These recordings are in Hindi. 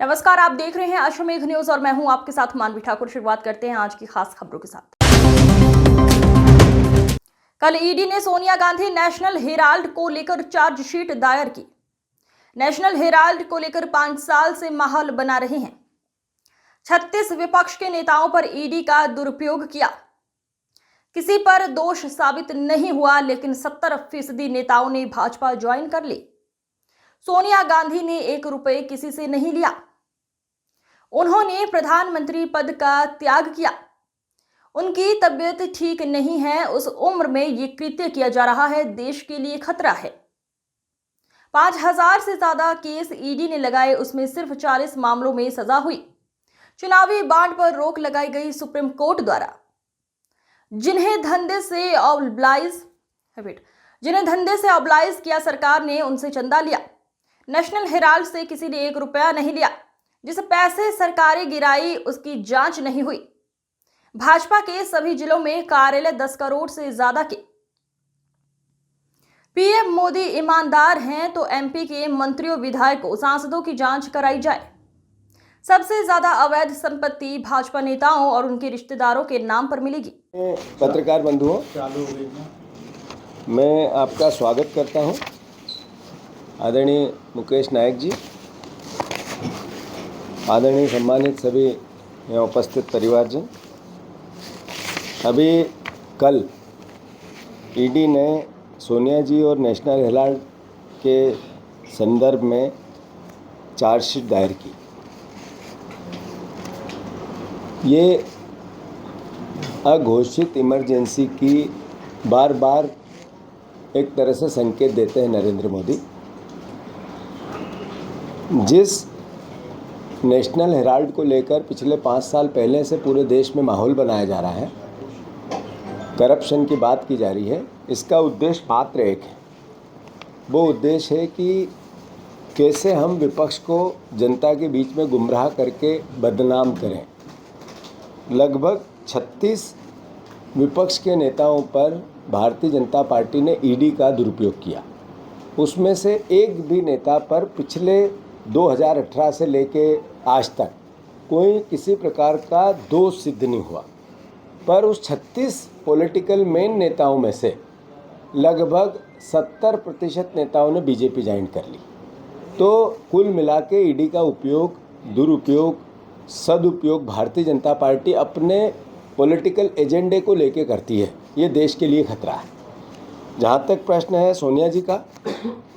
नमस्कार, आप देख रहे हैं अश्वमेघ न्यूज और मैं हूं आपके साथ मानवी ठाकुर। शुरुआत करते हैं आज की खास खबरों के साथ। कल ईडी ने सोनिया गांधी नेशनल हेराल्ड को लेकर चार्जशीट दायर की। नेशनल हेराल्ड को लेकर 5 साल से माहौल बना रहे हैं। 36 विपक्ष के नेताओं पर ईडी का दुरुपयोग किया। किसी पर दोष साबित नहीं हुआ, लेकिन 70% नेताओं ने भाजपा ज्वाइन कर ली। सोनिया गांधी ने 1 रुपए किसी से नहीं लिया। उन्होंने प्रधानमंत्री पद का त्याग किया। उनकी तबीयत ठीक नहीं है, उस उम्र में ये कृत्य किया जा रहा है, देश के लिए खतरा है। 5000 से ज्यादा केस ईडी ने लगाए, उसमें सिर्फ 40 मामलों में सजा हुई। चुनावी बांड पर रोक लगाई गई सुप्रीम कोर्ट द्वारा। जिन्हें धंधे से ऑब्लाइज किया सरकार ने, उनसे चंदा लिया। नेशनल हेराल्ड से किसी ने 1 रुपया नहीं लिया। जिस पैसे सरकारें गिराई उसकी जांच नहीं हुई। भाजपा के सभी जिलों में कार्यालय 10 करोड़ से ज्यादा के। पीएम मोदी ईमानदार हैं तो एमपी के मंत्रियों, विधायकों, सांसदों की जांच कराई जाए। सबसे ज्यादा अवैध संपत्ति भाजपा नेताओं और उनके रिश्तेदारों के नाम पर मिलेगी। पत्रकार बंधुओं, मैं आपका स्वागत करता हूं। आदरणीय मुकेश नायक जी, आदरणीय सम्मानित सभी यहाँ उपस्थित परिवारजन, अभी कल ईडी ने सोनिया जी और नेशनल हेराल्ड के संदर्भ में चार्जशीट दायर की। ये अघोषित इमरजेंसी की बार बार एक तरह से संकेत देते हैं नरेंद्र मोदी। जिस नेशनल हेराल्ड को लेकर पिछले 5 साल पहले से पूरे देश में माहौल बनाया जा रहा है, करप्शन की बात की जा रही है, इसका उद्देश्य मात्र एक है। वो उद्देश्य है कि कैसे हम विपक्ष को जनता के बीच में गुमराह करके बदनाम करें। लगभग 36 विपक्ष के नेताओं पर भारतीय जनता पार्टी ने ईडी का दुरुपयोग किया। उसमें से एक भी नेता पर पिछले 2018 से लेके आज तक कोई किसी प्रकार का दोष सिद्ध नहीं हुआ। पर उस 36 पॉलिटिकल मेन नेताओं में से लगभग 70% नेताओं ने बीजेपी ज्वाइन कर ली। तो कुल मिला के ईडी का उपयोग, दुरुपयोग, सदुपयोग भारतीय जनता पार्टी अपने पॉलिटिकल एजेंडे को लेके करती है। ये देश के लिए खतरा है। जहाँ तक प्रश्न है सोनिया जी का,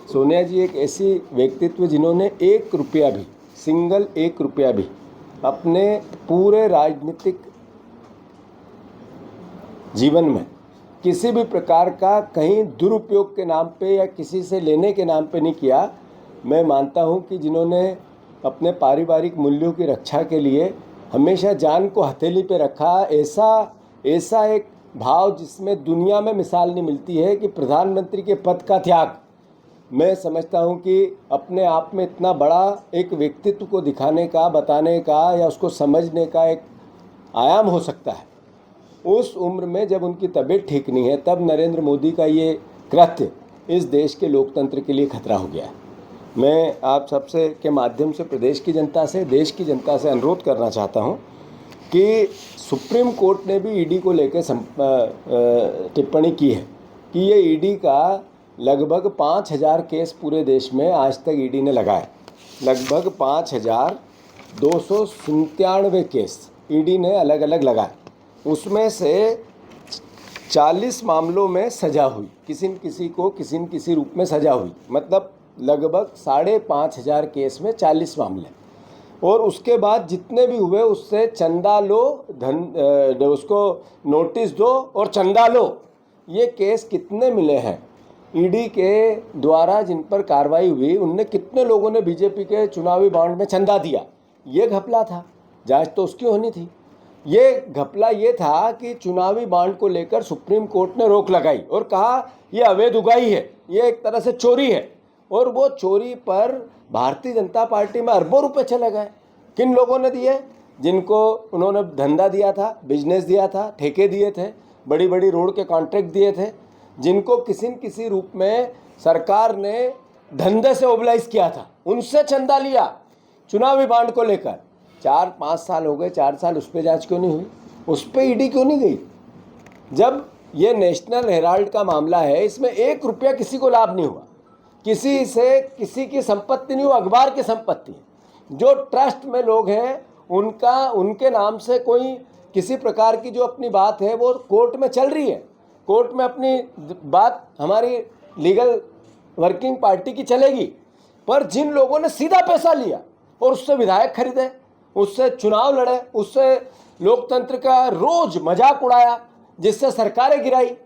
सोनिया जी एक ऐसी व्यक्तित्व जिन्होंने 1 रुपया भी, सिंगल 1 रुपया भी अपने पूरे राजनीतिक जीवन में किसी भी प्रकार का कहीं दुरुपयोग के नाम पे या किसी से लेने के नाम पे नहीं किया। मैं मानता हूं कि जिन्होंने अपने पारिवारिक मूल्यों की रक्षा के लिए हमेशा जान को हथेली पे रखा, ऐसा एक भाव जिसमें दुनिया में मिसाल नहीं मिलती है कि प्रधानमंत्री के पद का त्याग। मैं समझता हूं कि अपने आप में इतना बड़ा एक व्यक्तित्व को दिखाने का, बताने का या उसको समझने का एक आयाम हो सकता है। उस उम्र में जब उनकी तबीयत ठीक नहीं है, तब नरेंद्र मोदी का ये कृत्य इस देश के लोकतंत्र के लिए खतरा हो गया है। मैं आप सबसे के माध्यम से प्रदेश की जनता से, देश की जनता से अनुरोध करना चाहता हूं कि सुप्रीम कोर्ट ने भी ईडी को लेकर टिप्पणी की है कि ये ईडी का लगभग 5000 केस पूरे देश में आज तक ईडी ने लगाए। लगभग 5297 केस ईडी ने अलग अलग लगाए। उसमें से 40 मामलों में सजा हुई, किसी न किसी रूप में सजा हुई। मतलब लगभग 5500 केस में 40 मामले। और उसके बाद जितने भी हुए उससे चंदा लो, उसको नोटिस दो और चंदा लो। ये केस कितने मिले हैं ईडी के द्वारा जिन पर कार्रवाई हुई, उनने कितने लोगों ने बीजेपी के चुनावी बॉन्ड में चंदा दिया? ये घपला था, जांच तो उसकी होनी थी। ये घपला ये था कि चुनावी बॉन्ड को लेकर सुप्रीम कोर्ट ने रोक लगाई और कहा ये अवैध उगाही है, ये एक तरह से चोरी है। और वो चोरी पर भारतीय जनता पार्टी में अरबों रुपए चले गए। किन लोगों ने दिए? जिनको उन्होंने धंधा दिया था, बिजनेस दिया था, ठेके दिए थे, बड़ी बड़ी रोड के कॉन्ट्रैक्ट दिए थे, जिनको किसी न किसी रूप में सरकार ने धंधे से मोबिलाइज किया था, उनसे चंदा लिया। चुनावी बांड को लेकर 4-5 साल हो गए, 4 साल उस पर जांच क्यों नहीं हुई? उस पर ईडी क्यों नहीं गई? जब ये नेशनल हेराल्ड का मामला है, इसमें 1 रुपया किसी को लाभ नहीं हुआ, किसी से किसी की संपत्ति नहीं हुई, अखबार की संपत्ति है। जो ट्रस्ट में लोग हैं उनके नाम से कोई किसी प्रकार की जो अपनी बात है वो कोर्ट में चल रही है, कोर्ट में अपनी बात हमारी लीगल वर्किंग पार्टी की चलेगी। पर जिन लोगों ने सीधा पैसा लिया और उससे विधायक खरीदे, उससे चुनाव लड़े, उससे लोकतंत्र का रोज मजाक उड़ाया, जिससे सरकारें गिराई,